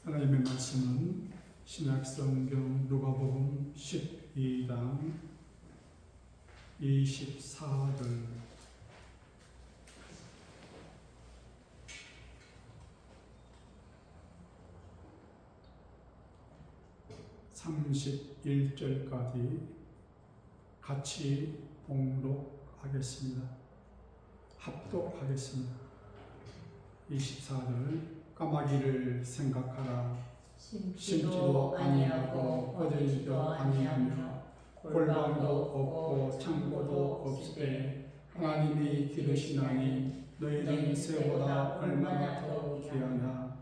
하나님의 말씀은 신약성경 누가복음 12장 24절 31절까지 같이 봉독하겠습니다. 합독하겠습니다. 24절 까마귀를 생각하라. 심지도 아니하고 거두지도 아니하며 골방도 없고 창고도 없으되 하나님이 기르시나니 너희는 새보다 얼마나 더 귀하냐.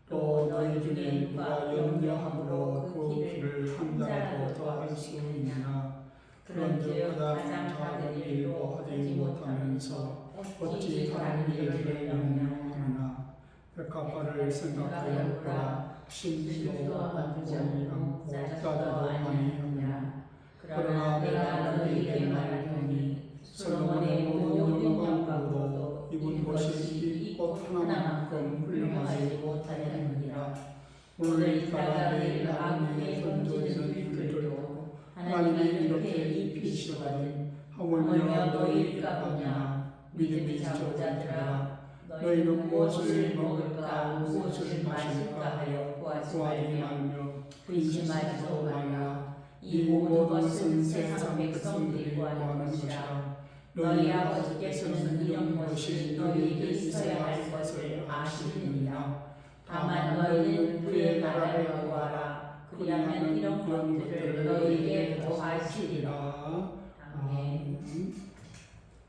또 너희 중에 누가 염려함으로 그 길을 한 자라도 더 할 수 있느냐. 그런즉 가장 작은 일도 하지 못하면서 어찌 다른 일들을 명령하느냐. 백합화를 생각하여 보라. 심지도 않고 짜지도 아니하느냐. 그러나 내가 너희에게 말하노니 솔로몬의 모든 영광으로도 입은 것이 이 꽃 하나만큼 훌륭하지 못하였느니라. 오늘 이따가 내일 아궁이에 던져지는 이들도 하나님이 이렇게 입히시거든 하물며 너희가 보냐. 믿음이 적자들아, 너희는 무엇을 먹을까 무엇을 마실까 하여 구하지 말며 근심하지도 말라. 이 모든 것은 세상 백성들이 구하는 것이라. 너희 아버지께서는 이런 것이 너희에게 있어야 할 것을 아시느니라. 다만 너희는 그의 나라를 구하라. 그리하면 이런 것들을 너희에게 더하시리라. 아멘.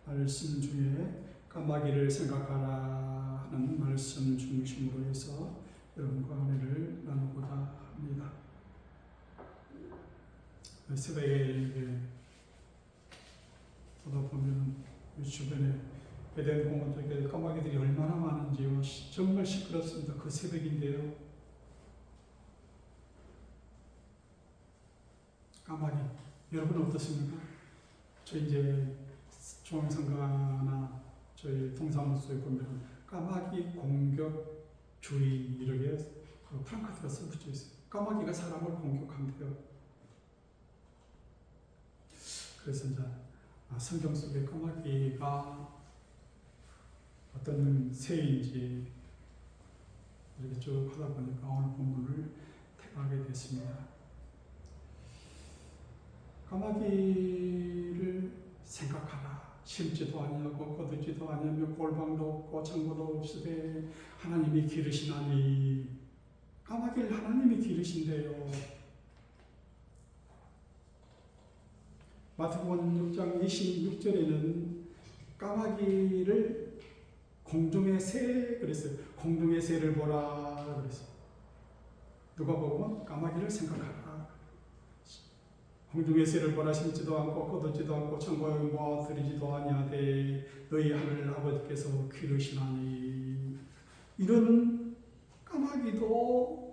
말씀 중에 까마귀를 생각하라 하는 말씀 중심으로 해서 여러분과 은혜를 나누고자 합니다. 새벽에 보다 보면 주변에 에덴 공원 쪽에 까마귀들이 얼마나 많은지요. 정말 시끄럽습니다. 그 새벽인데요. 까마귀 여러분 어떻습니까? 저 이제 중앙상가나 저희 동사무소에 보면 까마귀 공격주의 이렇게 프랑카드가 써붙여 있어요. 까마귀가 사람을 공격한대요. 그래서 이제 성경 속에 까마귀가 어떤 새인지 이렇게 쭉 하다 보니까 오늘 본문을 택하게 됐습니다. 까마귀를 생각하라. 심지도 아니하고 거두지도 아니하며 골방도 없고 창고도 없으되 하나님이 기르시나니. 까마귀를 하나님이 기르신대요. 마태복음 6장 26절에는 까마귀를 공중의 새 그랬어요. 공중의 새를 보라 그랬어요. 누가 보면 까마귀를 생각하라. 공중의 새를 보라. 심지도 않고 거두지도 않고 창고에 모아들이지도 아니하되 너희 하늘 아버지께서 기르시나니. 이런 까마귀도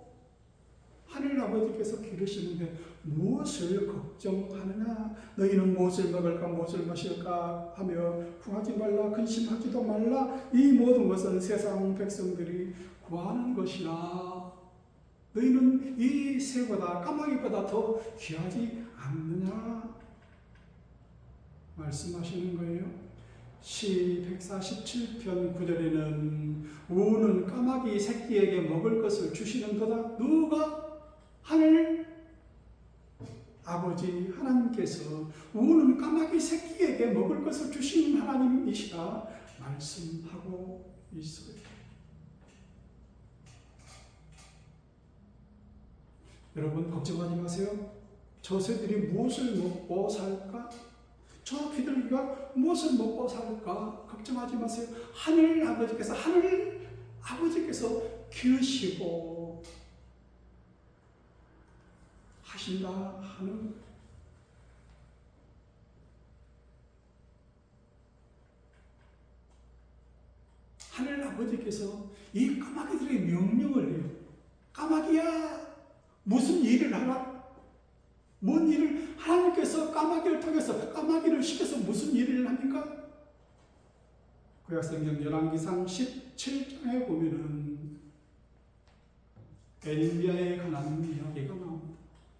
하늘 아버지께서 기르시는데 무엇을 걱정하느냐. 너희는 무엇을 먹을까 무엇을 마실까 하며 구하지 말라. 근심하지도 말라. 이 모든 것은 세상 백성들이 구하는 것이라. 너희는 이 새보다 까마귀보다 더 귀하지 않느냐 말씀하시는 거예요. 시 147편 9절에는 우는 까마귀 새끼에게 먹을 것을 주시는 거다. 누가? 하늘 아버지 하나님께서 우는 까마귀 새끼에게 먹을 것을 주시는 하나님이시라 말씀하고 있어요. 여러분 걱정하지 마세요. 저 새들이 무엇을 먹고 살까? 저 귀들기가 무엇을 먹고 살까? 걱정하지 마세요. 하늘 아버지께서 기르시고 하신다 하는 하늘 아버지께서 이 까마귀들의 명령을 해요. 까마귀야, 무슨 일을 하라? 뭔 일을 하나님께서 까마귀를 통해서 까마귀를 시켜서 무슨 일을 합니까? 구약성경 열왕기상 17장에 보면은 엘리야에 관한 이야기가 나옵니다.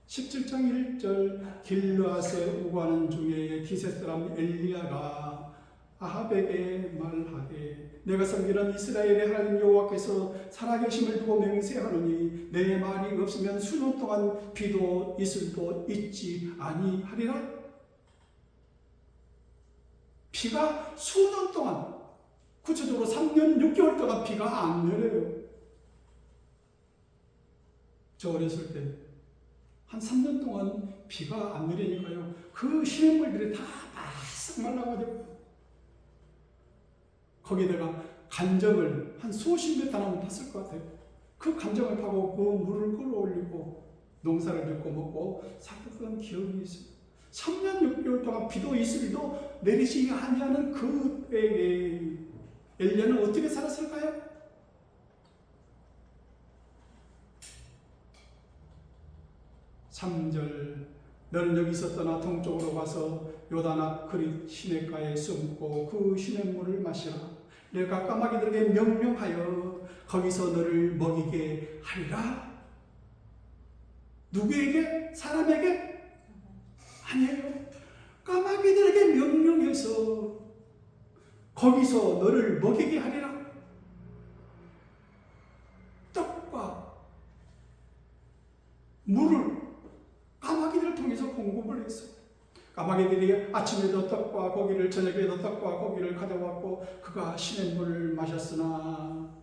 17장 1절 길르앗에 오가는 중에 기세 사람 엘리야가 아합에게 말하되 내가 섬기는 이스라엘의 하나님 여호와께서 살아계심을 두고 맹세하노니 내 말이 없으면 수년 동안 비도 이슬도 있지 아니하리라. 비가 수년 동안, 구체적으로 3년 6개월 동안 비가 안 내려요. 저 어렸을 때 한 3년 동안 비가 안 내리니까요, 그 시냇물들이 다 바싹 말라가지고 거기다가 간정을 한 수십 미터 나면 탔을 것 같아요. 그 간정을 타고 그 물을 끌어올리고 농사를 짓고 먹고 살았던 기억이 있어요. 3년 6개월 동안 비도 이슬도 내리지 아니하는 그때에 엘리야는 어떻게 살았을까요? 3절 너는 여기서 떠나 동쪽으로 가서 요단 앞 그릿 시냇가에 숨고 그 시냇물을 마시라. 내가 까마귀들에게 명령하여 거기서 너를 먹이게 하리라. 누구에게? 사람에게? 아니에요. 까마귀들에게 명령해서 거기서 너를 먹이게 하리라. 떡과 물을 까마귀들을 통해서 공급을 했어요. 까마귀들이 아침에도 떡과 고기를, 저녁에도 떡과 고기를 가져왔고 그가 시냇물을 마셨으나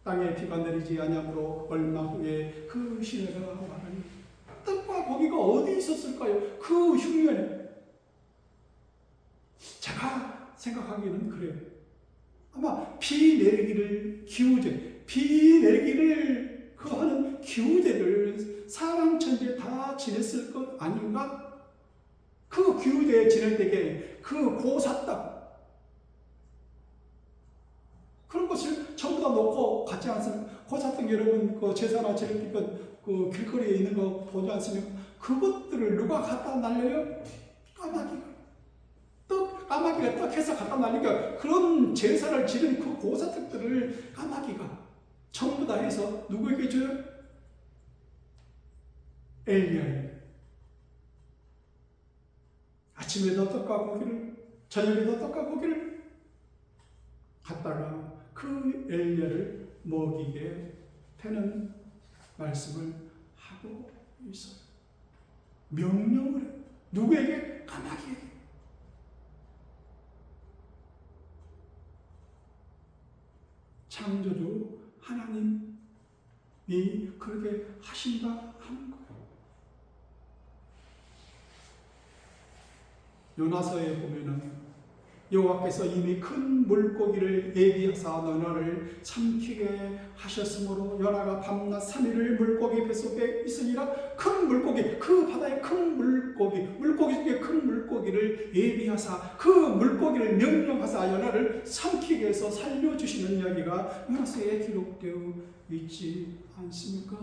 땅에 비가 내리지 아니하므로 얼마 후에 그 시내가 마르니 떡과 고기가 어디 있었을까요? 그 흉년에. 제가 생각하기에는 그래요. 아마 비 내리기를 기우제, 비 내리기를 그 하는 기우제를 사방천지에 다 지냈을 것 아닌가? 그 기우제에 지낼 때에 그 고사떡 그런 것을 전부 다 놓고 갔지 않습니까? 고사떡 여러분 그 제사나 지낼 때 그 길거리에 있는 거 보지 않습니까? 그것들을 누가 갖다 날려요? 까마귀가. 까마귀가 떡해서 갖다 날리니까 그런 제사를 지른 그 고사떡들을 까마귀가 전부 다 해서 누구에게 줘요? 엘리야에게. 아침에도 떡과 고기를, 저녁에도 떡과 고기를 갖다가 그 엘리야를 먹이게 되는 말씀을 하고 있어요. 명령을 해요. 누구에게? 까마귀에게. 창조주 하나님이 그렇게 하신다 하는 거예요. 요나서에 보면은 여호와께서 이미 큰 물고기를 예비하사 너를 삼키게 하셨으므로 요나가 밤낮 3일을 물고기 뱃속에 있으니라. 큰 물고기, 그 바다의 큰 물고기, 물고기 중에 큰 물고기를 예비하사 그 물고기를 명령하사 요나를 삼키게 해서 살려주시는 이야기가 요나서에 기록되어 있지 않습니까?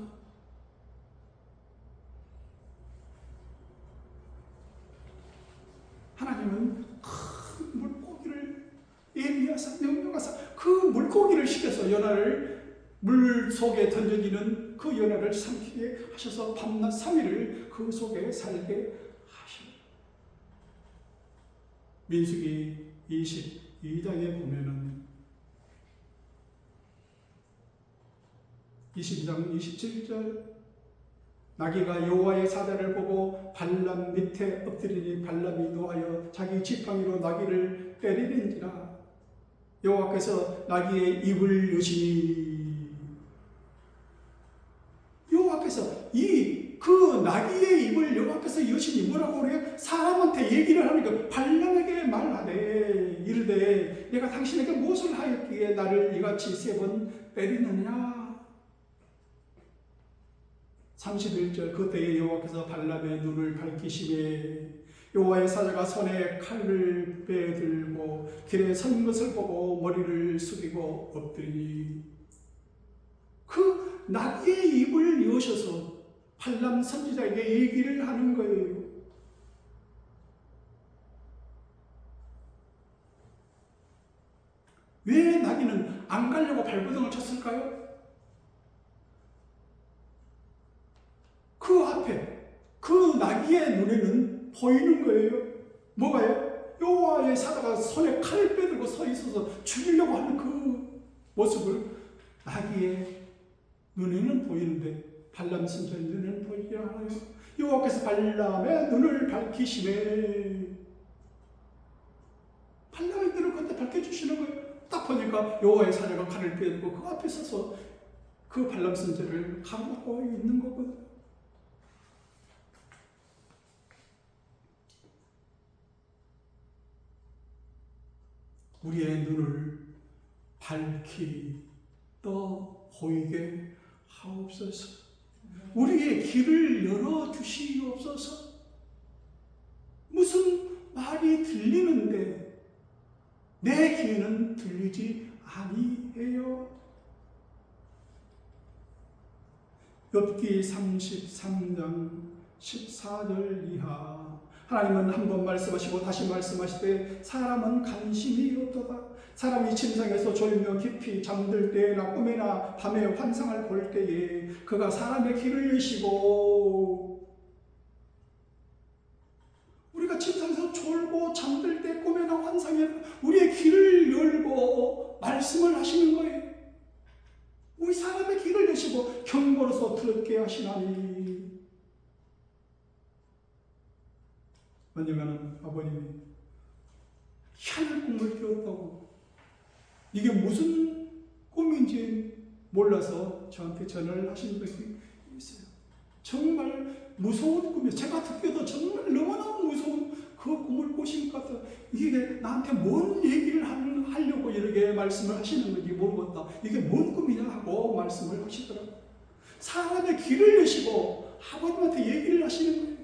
하나님은 큰 물고기를 예비하사 명령하사 그 물고기를 시켜서 요나를 물 속에 던져지는 그 요나를 삼키게 하셔서 밤낮 3일을 그 속에 살게 하셔요. 민수기 22장에 보면은 22장 27절 나귀가 여호와의 사자를 보고 발람 밑에 엎드리니 발람이 노하여 자기 지팡이로 나귀를 때리는지라. 여호와께서 나귀의 입을 여시니 여호와께서 그 나귀의 입을 여호와께서 여시니 뭐라고 그래요? 사람한테 얘기를 하니까 발람에게 말하되 이르되 내가 당신에게 무엇을 하였기에 나를 이같이 3번 때리느냐. 31절 그때에 여호와께서 발람의 눈을 밝히시매 여호와의 사자가 손에 칼을 빼들고 길에 선 것을 보고 머리를 숙이고 엎드리니 그 나귀의 입을 여셔서 발람 선지자에게 얘기를 하는 거예요. 왜 나귀는 안 가려고 발버둥을 쳤을까요? 그 앞에 그 나귀의 눈에는 보이는 거예요. 뭐가요? 여호와의 사자가 손에 칼을 빼들고 서 있어서 죽이려고 하는 그 모습을 나귀의 눈에는 보이는데 발람 선지자의 눈에는 보이지 않아요. 여호와께서 발람의 눈을 밝히시네. 발람의 눈을 그때 밝혀주시는 거예요. 딱 보니까 여호와의 사자가 칼을 빼들고 그 앞에 서서 그 발람 선지자를 감하고 있는 거거든요. 우리의 눈을 밝히 떠 보이게 하옵소서. 우리의 길을 열어주시옵소서. 무슨 말이 들리는데 내 귀에는 들리지 아니해요. 욥기 33장 14절 이하. 하나님은 한 번 말씀하시고 다시 말씀하시되 사람은 관심이 없도다. 사람이 침상에서 졸며 깊이 잠들 때나 꿈에나 밤에 환상을 볼 때에 그가 사람의 길을 여시고, 우리가 침상에서 졸고 잠들 때 꿈에나 환상에 우리의 길을 열고 말씀을 하시는 거예요. 우리 사람의 길을 여시고 경고로서 들었게 하시나니. 언젠가는 아버님이 희한한 꿈을 꾸었다고, 이게 무슨 꿈인지 몰라서 저한테 전화를 하시는 분이 있어요. 정말 무서운 꿈이에요. 제가 듣기도 정말 너무나 무서운 그 꿈을 꾸신 것 같아요. 이게 나한테 뭔 얘기를 하려고 이렇게 말씀을 하시는 건지 모르겠다. 이게 뭔 꿈이냐 하고 말씀을 하시더라고요. 사람의 길을 여시고 아버님한테 얘기를 하시는 거예요.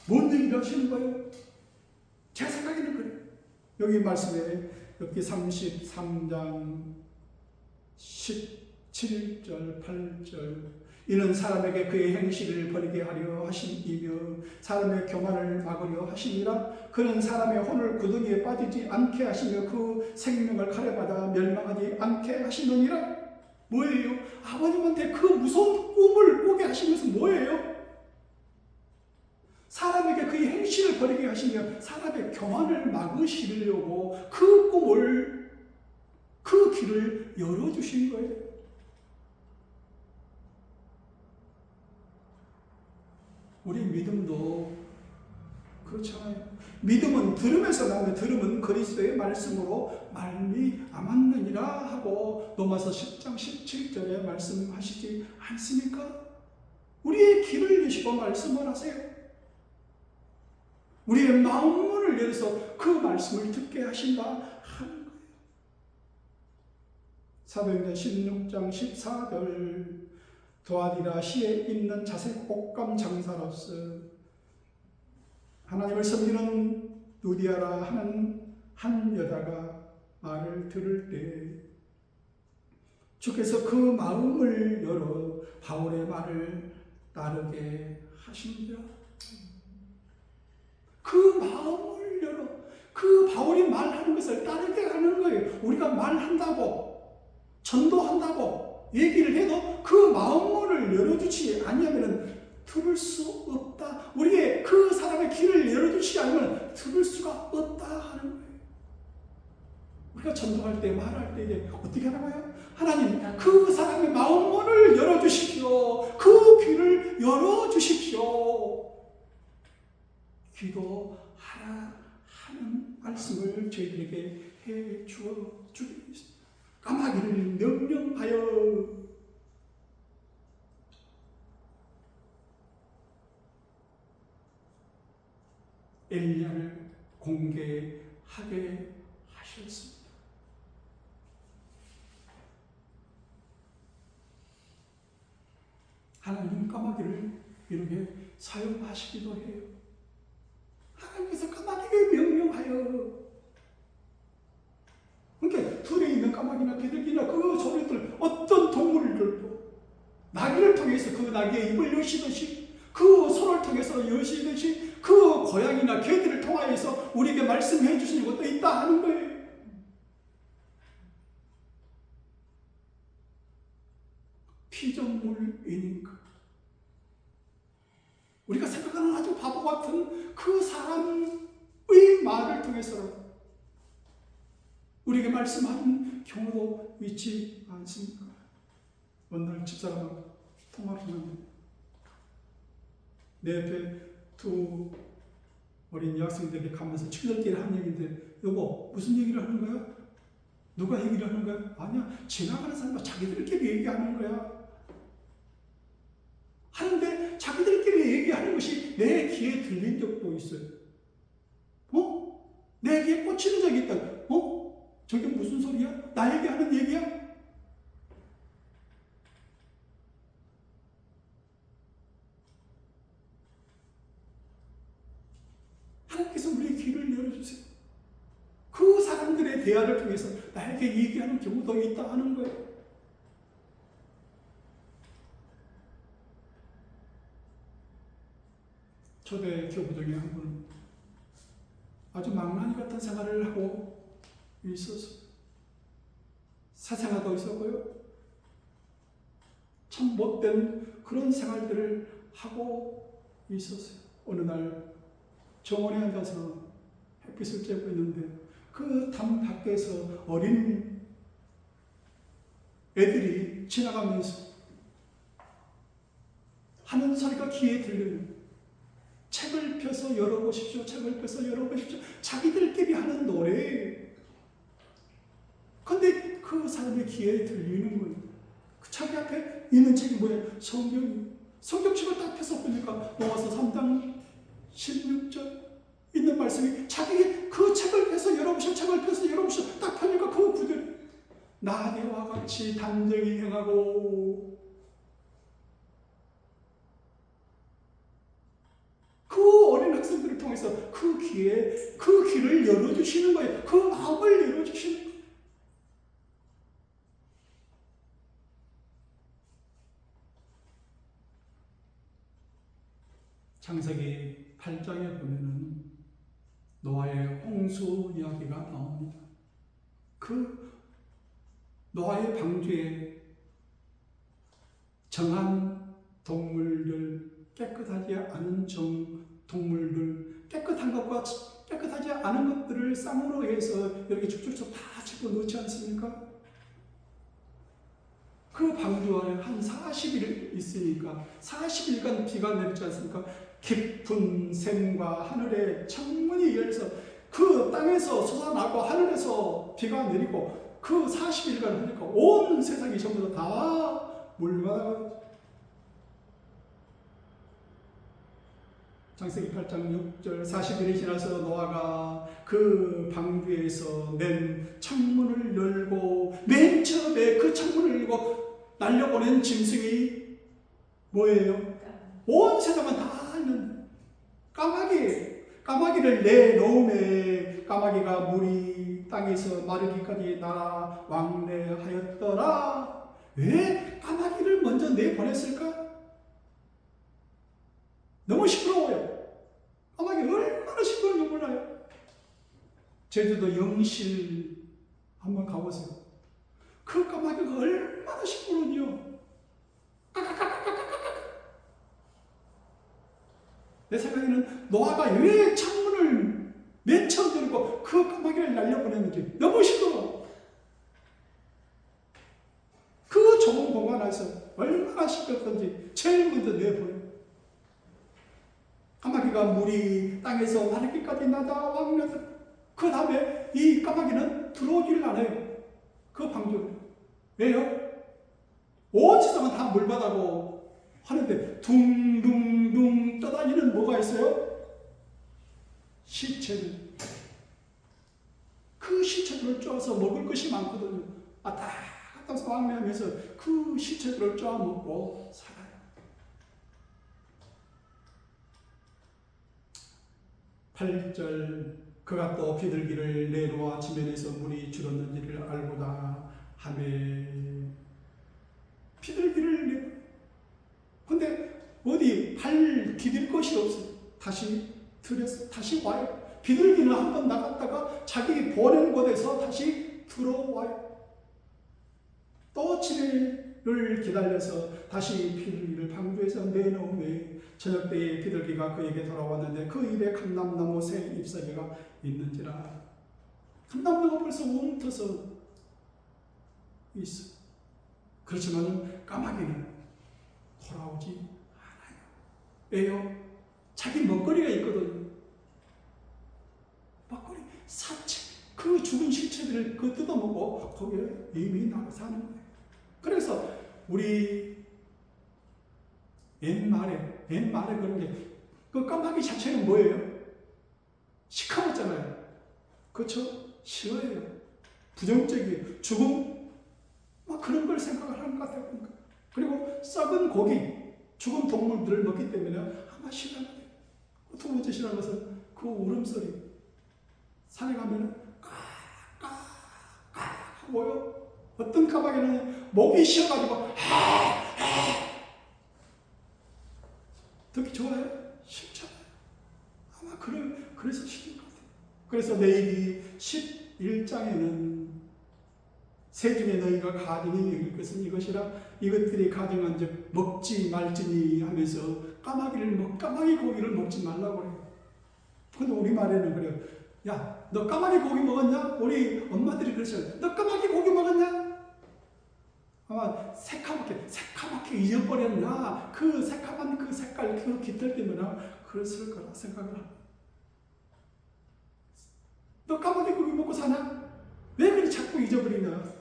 뭔 얘기를 하시는 거예요? 제 생각에는 그래요. 여기 말씀에 욥기 33장 17절 8절 이는 사람에게 그의 행실을 버리게 하려 하심이며 사람의 교만을 막으려 하심이라. 그는 사람의 혼을 구덩이에 빠지지 않게 하시며 그 생명을 칼에 받아 멸망하지 않게 하시느니라. 뭐예요? 아버님한테 그 무서운 꿈을 꾸게 하신 것은 뭐예요? 사람에게 그의 행실을 버리게 하시며 사람의 교만을 막으시려고 그 꿈을, 그 길을 열어주신 거예요. 우리 믿음도 그렇잖아요. 믿음은 들음에서 나오는데 들음은 그리스도의 말씀으로 말미암았느니라 하고 로마서 10장 17절에 말씀하시지 않습니까? 우리의 길을 여시고 말씀을 하세요. 우리의 마음문을 열어서 그 말씀을 듣게 하신다 하는 거예요. 사도행전 16장 14절 도아디라 시에 있는 자색 옷감 장사로서 하나님을 섬기는 누디아라 하는 한 여자가 말을 들을 때 주께서 그 마음을 열어 바울의 말을 따르게 하시니라. 그 마음을 열어 그 바울이 말하는 것을 따르게 하는 거예요. 우리가 말한다고 전도한다고 얘기를 해도 그 마음문을 열어주지 아니하면 들을 수 없다. 우리의 그 사람의 길을 열어주지 않으면 들을 수가 없다 하는 거예요. 우리가 전도할 때 말할 때 이제 어떻게 하나요? 하나님 그 사람의 마음문을 열어주십시오. 그 귀를 열어주십시오. 기도하라 하는 말씀을 저희들에게 해 주어 주겠습니다. 까마귀를 명령하여 엘리야를 공개하게 하셨습니다. 하나님 까마귀를 이렇게 사용하시기도 해요. 하나님께서 까마귀를 명령하여, 그러니까 들에 있는 까마귀나 비둘기나 그 소리들 어떤 동물들도 나귀를 통해서 그 나귀의 입을 여시듯이 그 손을 통해서 여시듯이 그 고양이나 개들을 통하여서 우리에게 말씀해 주시는 것도 있다 하는 거예요. 피조물이니까. 우리가 생각하는 아주 바보 같은 그 사람의 말을 통해서 우리에게 말씀하는 경우도 있지 않습니까? 어느 날 집사람하고 통화를 하는데 내 옆에 두 어린 여학생들이 가면서 친구들끼리 하는 얘기인데, 여보 무슨 얘기를 하는 거야? 누가 얘기를 하는 거야? 아니야, 지나가는 사람과 자기들끼리 얘기하는 거야. 하는데 자기들끼리 얘기하는 것이 내 귀에 들린 적도 있어요. 내 귀에 꽂히는 적이 있다. 저게 무슨 소리야? 나에게 하는 얘기야? 하나님께서 우리의 귀를 열어주세요. 그 사람들의 대화를 통해서 나에게 얘기하는 경우도 있다 하는 거예요. 초대 교부 중에 한 분은 아주 망나니 같은 생활을 하고 있었어요. 사생활도 있었고요. 참 못된 그런 생활들을 하고 있었어요. 어느 날 정원에 앉아서 햇빛을 쬐고 있는데 그 담 밖에서 어린 애들이 지나가면서 하는 소리가 귀에 들려요. 책을 펴서 열어보십시오. 책을 펴서 열어보십시오. 자기들끼리 하는 노래예요. 근데 그 사람의 귀에 들리는 거예요. 그 자기 앞에 있는 책이 뭐예요? 성경이에요. 성경책을 딱 펴서 보니까 로마서 3장 16절 있는 말씀이 자기 그 책을 펴서 열어보시오. 책을 펴서 열어보시오. 딱 펴니까 그 구절이 나대와 같이 단정히 행하고 그 어린 학생들을 통해서 그 귀에 그 귀를 열어주시는 거예요. 그 마음을 열어주시는 거예요. 창세기 8장에 보면은 노아의 홍수 이야기가 나옵니다. 그 노아의 방주에 정한 동물들, 깨끗하지 않은 동물들, 깨끗한 것과 깨끗하지 않은 것들을 쌍으로 해서 이렇게 쭉쭉쭉 다 집어넣지 않습니까? 그 방주 안에 한 40일 있으니까 40일간 비가 내리지 않습니까? 깊은 샘과 하늘에 창문이 열려서 그 땅에서 솟아나고 하늘에서 비가 내리고 그 40일간 하니까 온 세상이 전부 다 물받아. 창세기 8장 6절 40일이 지나서 노아가 그 방주에서 낸 창문을 열고 맨 처음에 그 창문을 열고 날려보낸 짐승이 뭐예요? 온 세상은 다 있는 까마귀를 내놓음에 까마귀가 물이 땅에서 마르기까지 날아 왕래하였더라. 왜 까마귀를 먼저 내보냈을까? 너무 시끄러워요. 까마귀 얼마나 시끄러운지 몰라요. 제주도 영실 한번 가보세요. 그 까마귀가 얼마나 시끄러운지요. 내 생각에는 노아가 왜 창문을 맨 처음 열고 그 까마귀를 날려보냈는지 너무 시끄러워. 그 좁은 공간 안에서 얼마나 시끄럽던지 제일 먼저 내보내. 까마귀가 물이 땅에서 마르기까지 나다 왕래하다. 그 다음에 이 까마귀는 들어오질 않아요. 그 방주를. 왜요? 온 세상은 다 물바다고 하는데 둥둥둥 떠다니는 뭐가 있어요? 시체들. 그 시체들을 쪼아서 먹을 것이 많거든요. 왔다 갔다 왕래하면서 그 시체들을 쪼아 먹고 살아요. 그가 또 비둘기를 내놓아 지면에서 물이 줄었는지를 알고다 하매 비둘기를 내놓아. 근데 어디 발 디딜 것이 없어요. 다시 들여서 다시 와요. 비둘기는 한번 나갔다가 자기 보낸 곳에서 다시 들어와요. 또 7일 비둘기를 기다려서 다시 비둘기를 방주에서 내놓은 후에 저녁 때에 비둘기가 그에게 돌아왔는데 그 입에 감람나무 새 잎사귀가 있는지라. 감람나무가 벌써 웅터서 있어. 그렇지만 까마귀는 돌아오지 않아요. 왜요? 자기 먹거리가 있거든요. 먹거리, 사체, 그 죽은 실체들을 그 뜯어먹고 거기에 이미 나가 사는 거예요. 그래서 우리 옛말에 그런 게, 그 까마귀 자체는 뭐예요? 시커멓잖아요. 그렇죠? 싫어해요. 부정적이에요. 죽음? 막 그런 걸 생각을 하는 것 같아요. 그리고 썩은 고기, 죽은 동물들을 먹기 때문에 아마 싫어하는 거예요. 두 번째 싫어하는 것은 그 울음소리. 산에 가면 까까까 하고요. 어떤 까마귀는 목이 쉬어가지고 듣기 좋아요? 싫잖아요. 아마 그래서 싫은 것 같아요. 그래서 레위기 11장에는 세중에 너희가 가증히 여길 것은 이것이라 이것들이 가증한 즉 먹지 말지니 하면서 까마귀 고기를 먹지 말라고 그래요. 근데 우리말에는 그래요. 야, 너 까마귀 고기 먹었냐? 우리 엄마들이 그러셔요. 너 까마귀 고기 먹었냐? 아마 새카맣게 잊어버렸나? 그 새카만 그 색깔, 그 깃털 때문에 그랬을 거라 생각을 합니다. 너 까마귀 고기 먹고 사냐? 왜 그리 자꾸 잊어버리냐?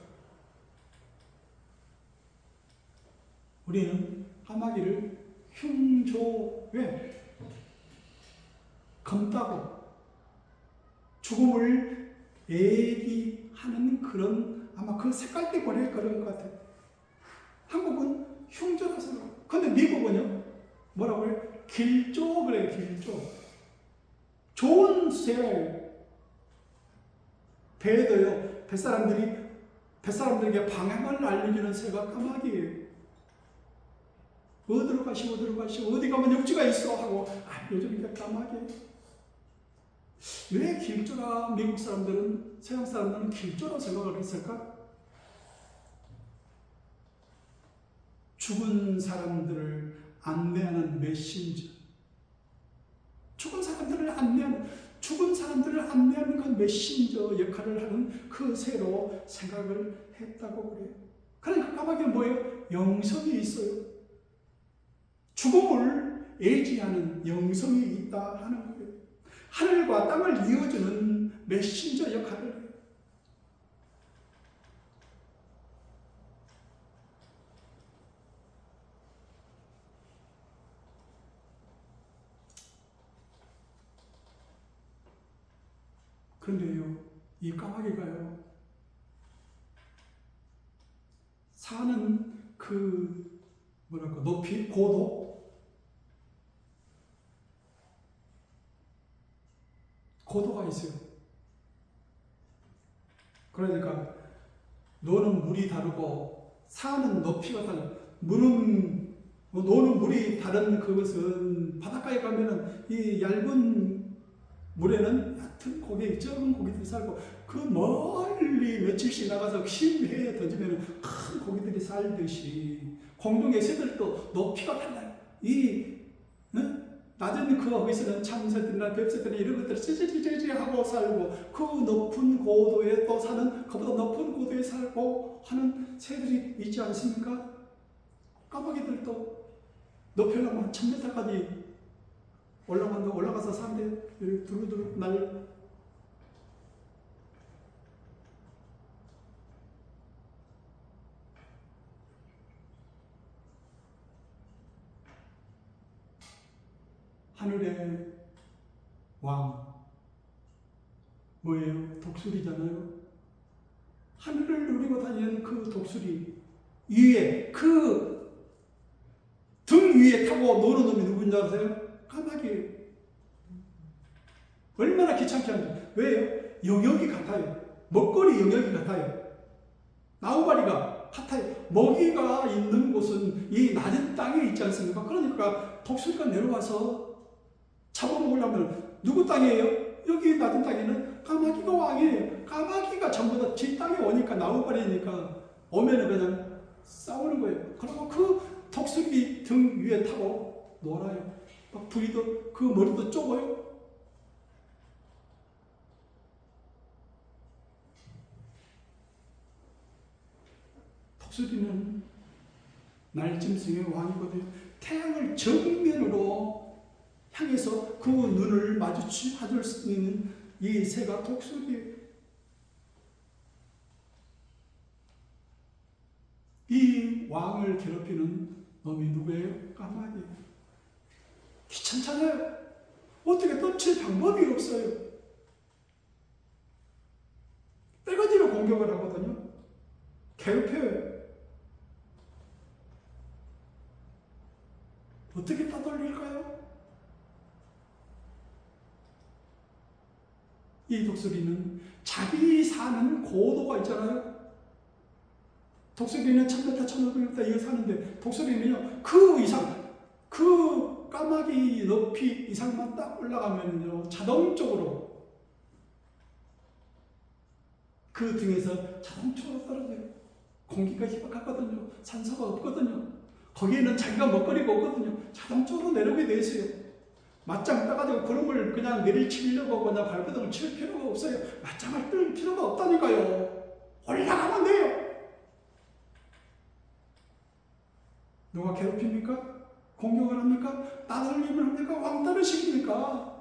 우리는 까마귀를 흉조에 검다고 죽음을 얘기하는 그런 아마 그 색깔 때문에 그런 것 같아요. 한국은 흉조라서 그래요. 근데 미국은요? 뭐라고 해요? 길조 그래요. 길조. 좋은 새 배도요. 뱃사람들에게 방향을 알려주는 새가 까마귀예요. 어디로 가시오 어디 가면 육지가 있어 하고 알려주는 게 까마귀예요. 왜 길조라 미국 사람들은, 서양 사람들은 길조라고 생각을 했을까? 죽은 사람들을 안내하는 메신저. 죽은 사람들을 안내하는 그 메신저 역할을 하는 그 새로 생각을 했다고 그래요. 그러니까 까마귀는 뭐예요? 영성이 있어요. 죽음을 예지하는 영성이 있다 하는 거예요. 하늘과 땅을 이어주는 메신저 역할을 해요. 그런데요, 이 까마귀가요, 사는 그 높이, 고도가 있어요. 그러니까 노는 물이 다르고 사는 높이가 달라요. 노는 물이 다른 그것은 바닷가에 가면은 이 얇은 물에는 얕은 고기, 적은 고기들이 살고 그 멀리 며칠씩 나가서 심해에 던지면 큰 고기들이 살듯이 공중의 새들도 높이가 달라요. 낮은 거기서는 참새들이나 뱀새들이나 이런 것들을 찌질찌질 하고 살고 그 높은 고도에 또 사는 그보다 높은 고도에 살고 하는 새들이 있지 않습니까? 까마귀들도 높이 올라가면 1000m까지 올라가서 사는데 두루두루 날 하늘의 왕 뭐예요? 독수리잖아요. 하늘을 누리고 다니는 그 독수리 위에 그 등 위에 타고 노는 놈이 누군지 아세요? 까마귀. 얼마나 귀찮게 하는지. 왜요? 영역이 같아요. 먹거리 영역이 같아요. 나우바리가 같아요. 먹이가 있는 곳은 이 낮은 땅에 있지 않습니까? 그러니까 독수리가 내려와서 잡아먹으려면 누구 땅이에요? 여기 낮은 땅에는 까마귀가 왕이에요. 까마귀가 전부 다 지 땅에 오니까 나우바리니까 오면은 그냥 싸우는 거예요. 그리고 그 독수리 등 위에 타고 놀아요. 막 부리도 그 머리도 쪼고요. 독수리는 날짐승의 왕이거든요. 태양을 정면으로 향해서 그 눈을 마주칠 수 있는 이 새가 독수리예요. 이 왕을 괴롭히는 놈이 누구예요? 까마귀예요. 귀찮잖아요. 어떻게 떨칠 방법이 없어요. 떼거지로 공격을 하거든요. 괴롭혀요. 어떻게 따돌릴까요? 이 독수리는 자기 사는 고도가 있잖아요. 독수리는 1000m, 1500m 이거 사는데 독수리는요 그 이상, 그 까마귀 높이 이상만 딱 올라가면요 자동적으로 그 등에서 자동적으로 떨어져요. 공기가 희박하거든요. 산소가 없거든요. 거기에는 자기가 먹거리가 없거든요. 자동적으로 내려오게 돼 있어요. 맞짱 떠가지고 구름을 그냥 내리치려고 그냥 발버둥을 칠 필요가 없어요. 맞짱을 뜰 필요가 없다니까요. 올라가면 돼요. 누가 괴롭힙니까? 공격을 합니까? 따돌림을 합니까? 왕따를 시킵니까?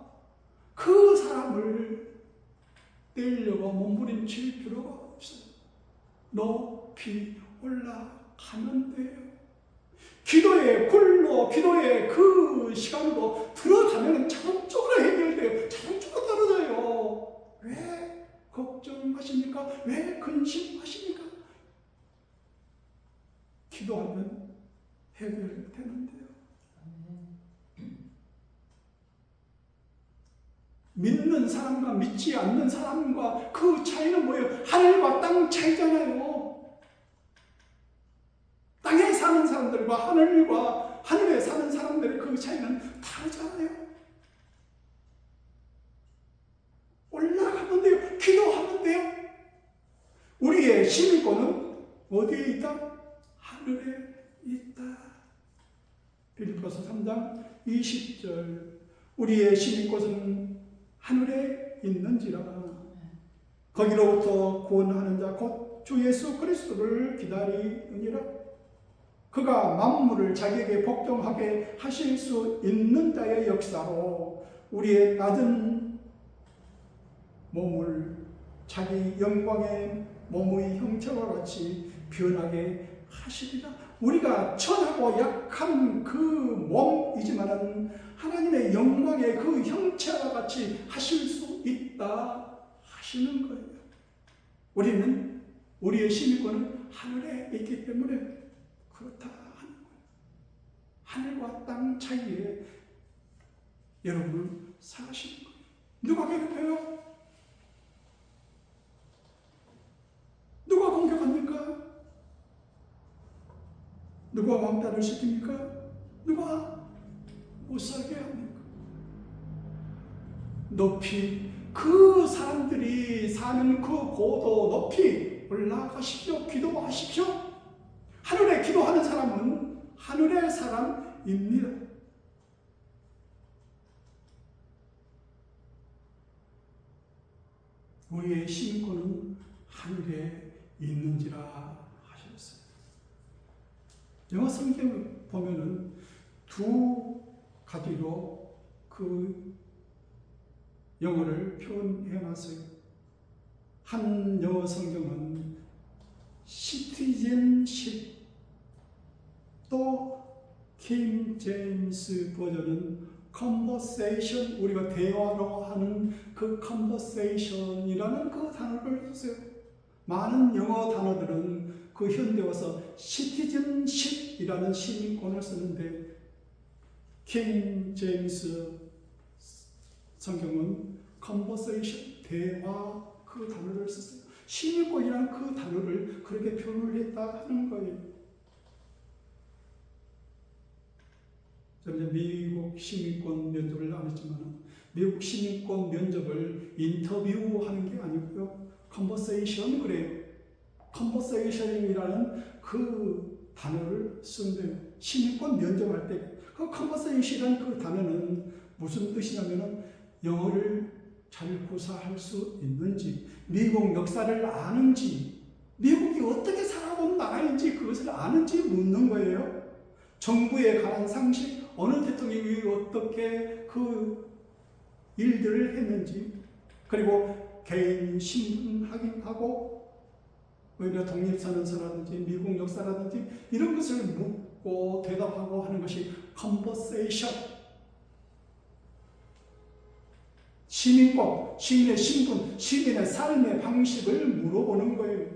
그 사람을 떼려고 몸부림칠 필요가 없어요. 높이 올라가면 돼요. 기도의 굴로, 기도의 그 시간으로 들어가면 자동적으로 해결돼요. 자동적으로 떨어져요. 왜 걱정하십니까? 왜 근심하십니까? 기도하면 해결되는데요. 믿는 사람과 믿지 않는 사람과 그 차이는 뭐예요? 하늘과 땅 차이잖아요. 땅에 사는 사람들과 하늘에 사는 사람들의 그 차이는 다르잖아요. 올라가면 돼요. 기도하면 돼요. 우리의 시민권은 어디에 있다? 하늘에 있다. 빌립보서 3장 20절 우리의 시민권은 하늘에 있는지라 거기로부터 구원하는 자 곧 주 예수 그리스도를 기다리느니라. 그가 만물을 자기에게 복종하게 하실 수 있는 자의 역사로 우리의 낮은 몸을 자기 영광의 몸의 형체와 같이 변하게 하시리라. 우리가 천하고 약한 그 몸이지만은 하나님의 영광의 그 형체와 같이 하실 수 있다 하시는 거예요. 우리는 우리의 시민권은 하늘에 있기 때문에 그렇다 하는 거예요. 하늘과 땅 차이에 여러분은 사시는 거예요. 누가 괴롭혀요? 누가 공격합니까? 누가 왕따를 시킵니까? 누가 못 살게 합니까? 높이 그 사람들이 사는 그 고도 높이 올라가십시오. 기도하십시오. 하늘에 기도하는 사람은 하늘의 사람입니다. 우리의 시민권은 하늘에 있는지라 하셨어요. 영어 성경을 보면은 두 가지로 그 영어를 표현해놨어요. 한 영어 성경은 citizenship, 또 킹 제임스 버전은 conversation, 우리가 대화로 하는 그 conversation이라는 그 단어를 썼어요. 많은 영어 단어들은 그 현대어서 citizenship이라는 시민권을 쓰는데 킹 제임스 성경은 conversation, 대화 그 단어를 썼어요. 시민권이라는 그 단어를 그렇게 표현을 했다 하는 거예요. 저는 미국 시민권 면접을 안 했지만 미국 시민권 면접을 인터뷰하는 게 아니고요. 컨버세이션 그래요. 컨버세이션이라는 그 그 단어를 쓴대요. 시민권 면접할 때 그 컨버세이션이라는 그 단어는 무슨 뜻이냐면은 영어를 잘 구사할 수 있는지, 미국 역사를 아는지, 미국이 어떻게 살아온 나라인지 그것을 아는지 묻는 거예요. 정부에 관한 상식, 어느 대통령이 어떻게 그 일들을 했는지, 그리고 개인 신분 확인하고 오히려 독립선언서라든지 미국 역사라든지 이런 것을 묻고 대답하고 하는 것이 컨버세이션. 시민권, 시민의 신분, 시민의 삶의 방식을 물어보는 거예요.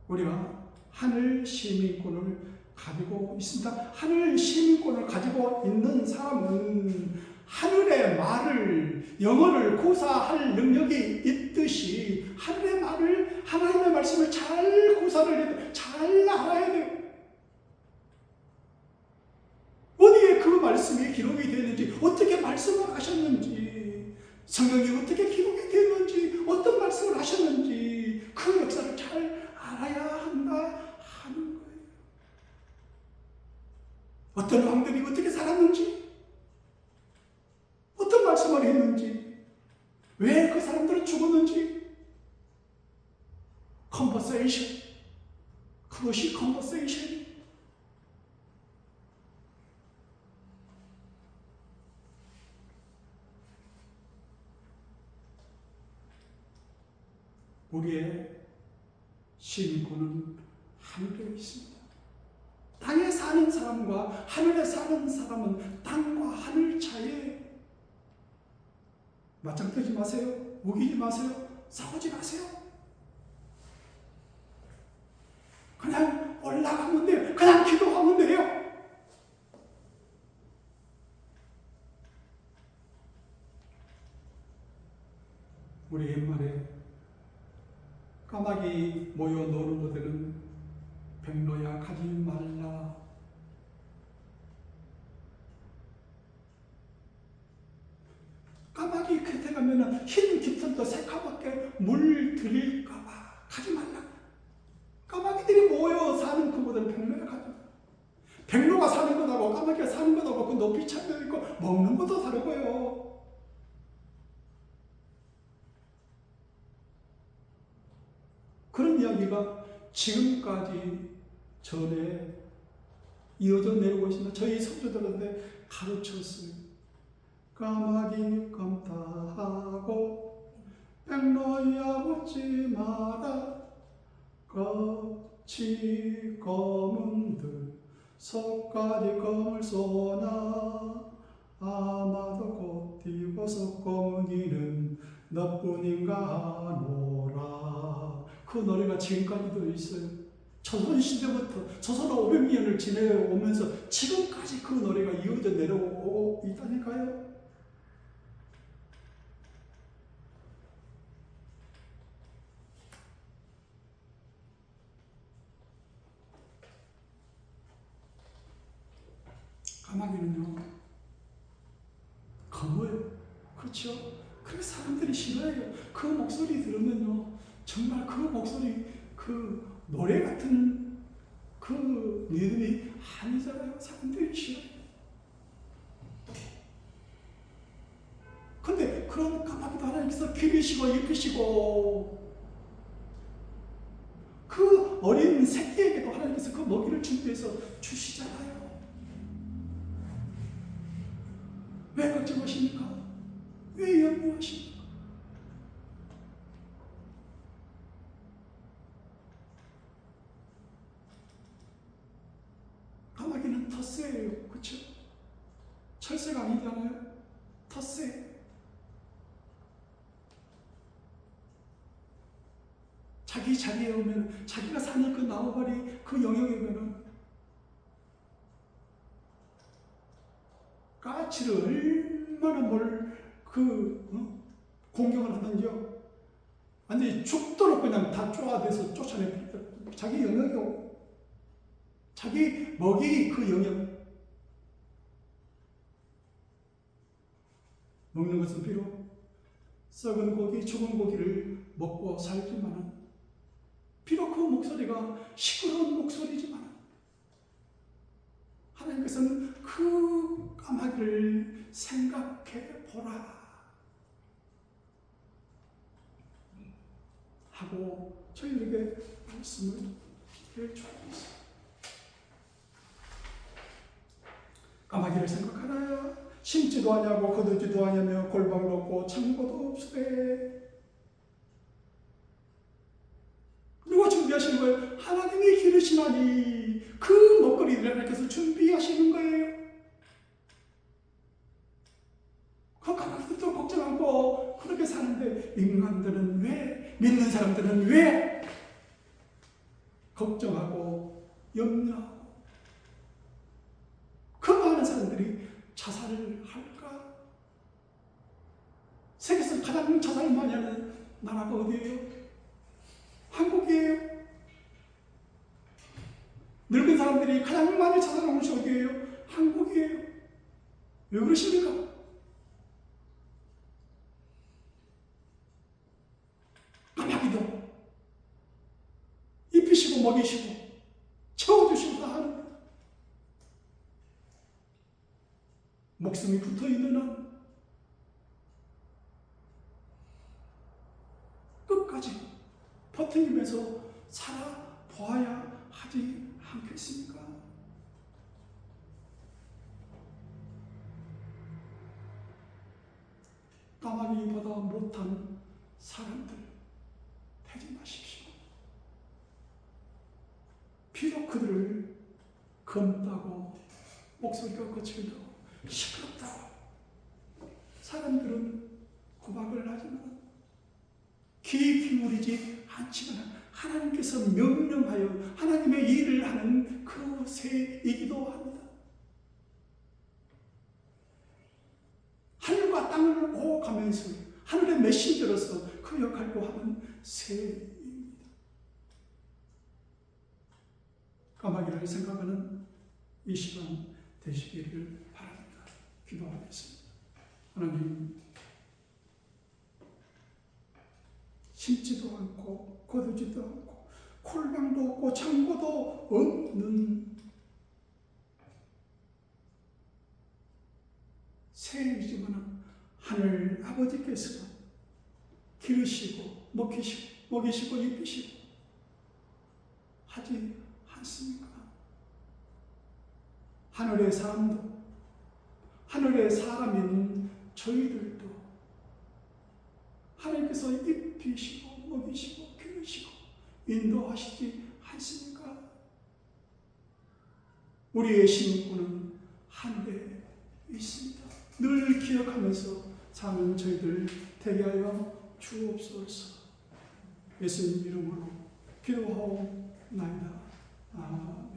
우리가 하늘 시민권을 가지고 있습니다. 하늘 시민권을 가지고 있는 사람은 하늘의 말을, 영어를 구사할 능력이 있듯이 하늘의 말을, 하나님의 말씀을 잘 구사를 해야 돼요. 잘 알아야 돼요. 어디에 그 말씀이 기록이 되는지, 어떻게 말씀을 하셨는지, 성경이 어떻게 기록이 되었는지, 어떤 말씀을 하셨는지 그 역사를 잘 알아야 한다 하는 거예요. 어떤 왕들이 어떻게 살았는지, 어떤 말씀을 했는지, 왜 그 사람들은 죽었는지. 컨버세이션. 그것이 컨버세이션. 우리의 시민권은 하늘에 있습니다. 땅에 사는 사람과 하늘에 사는 사람은 땅과 하늘 차이에 맞짱 뜨지 마세요. 우기지 마세요. 싸우지 마세요. 그냥 올라가면 돼요. 그냥 기도하면 돼요. 우리 옛말에 까마귀 모여 노는 곳에는 백로야 가지 말라. 까마귀 곁에 가면은 흰 깃털도 새카맣게 물 들일까봐 가지 말라. 까마귀들이 모여 사는 그곳은 백로야 가지 말라. 백로가 사는 것하고 까마귀가 사는 것하고 그 높이 차이가 있고 먹는 것도 다르고요. 그런 이야기가 지금까지 전에 이어져 내려오고 있습니다. 저희 선조들한테 가르쳤어요. 까마귀 깜타하고 백로야 웃지 마라. 껍질 검은들 속까지 검을 쏘나. 아마도 곧 띄고서 검은이는 너뿐인가 하노라. 그 노래가 지금까지도 있어요. 조선시대부터 조선 500년을 지내오면서 지금까지 그 노래가 이어져 내려오고 있다니까요. 까마귀는요, 검어요. 그렇죠? 그래서 사람들이 싫어해요. 그 목소리 들으면요, 정말 그 목소리, 그 노래 같은 그 리듬이 아니잖아요. 사람들이 싫어해요. 근데 그런 까마귀도 하나님께서 기르시고 입히시고 그 어린 새끼에게도 하나님께서 그 먹이를 준비해서 주시잖아요. 왜 걱정하십니까? 왜 염려하십니까? 까마귀는 텃새예요. 그렇죠? 철새가 아니잖아요. 텃새. 자기 자리에 오면, 자기가 사는 그 나무바리 그 영역에 오면은 까치를 얼마나 공격을 하는지요. 완전히 죽도록 그냥 다 쪼아대서 쫓아내버리더라고요. 자기 영역이 오고, 자기 먹이 그 영역. 먹는 것은 비록 썩은 고기, 죽은 고기를 먹고 살지만은 비록 그 목소리가 시끄러운 목소리지만 하나님께서는 그 까마귀를 생각해 보라 하고 저희들에게 말씀을 해주고 있습니다. 까마귀를 생각하라. 심지도 아니하고 거두지도 아니하며 골방도 없고 창고도 없으되. 누가 준비하시는 거예요? 하나님이 기르시나니 그 먹거리를 하나님께서 준비하시는 거예요. 그 까마귀들도 걱정 않고 그렇게 사는데 인간들은 왜, 믿는 사람들은 왜 걱정하고 염려하고 그 많은 사람들이 자살을 할까? 세계에서 가장 자살을 많이 하는 나라가 어디예요? 한국이에요. 늙은 사람들이 가장 많이 자살하는 곳이 어디예요? 한국이에요. 왜 그러십니까? 까마귀도 입히시고 먹이시고 채워주시고 다 하는데 목숨이 붙어있는 한 끝까지 버티면서 살아보아야 하지 않겠습니까? 까마귀보다 못한 사람들 되지 마십시오. 비록 그들을 검다고 목소리가 거칠다고 시끄럽다고 사람들은 구박을 하지만 귀 기울이지 않지만 하나님께서 명령하여 하나님의 일을 하는 그 새이기도 합니다. 하늘과 땅을 오가면서 하늘의 메신저로서 그 역할도 하는 새입니다. 까마귀를 생각하는 이 시간 되시기를 바랍니다. 기도하겠습니다. 하나님, 심지도 않고 거두지도 않고 콜방도 없고 창고도 없는 새이지만 하늘 아버지께서 기르시고 먹이시고 입히시고 하지 않습니까? 하늘의 사람도 하늘의 사람인 저희들도 하나님께서 입히시고 먹이시고 기르시고 인도하시지 않습니까? 우리의 신분은 하늘에 있습니다. 늘 기억하면서 사는 저희들 되게 하여 주옵소서. 예수님 이름으로 기도하옵나이다. 아멘.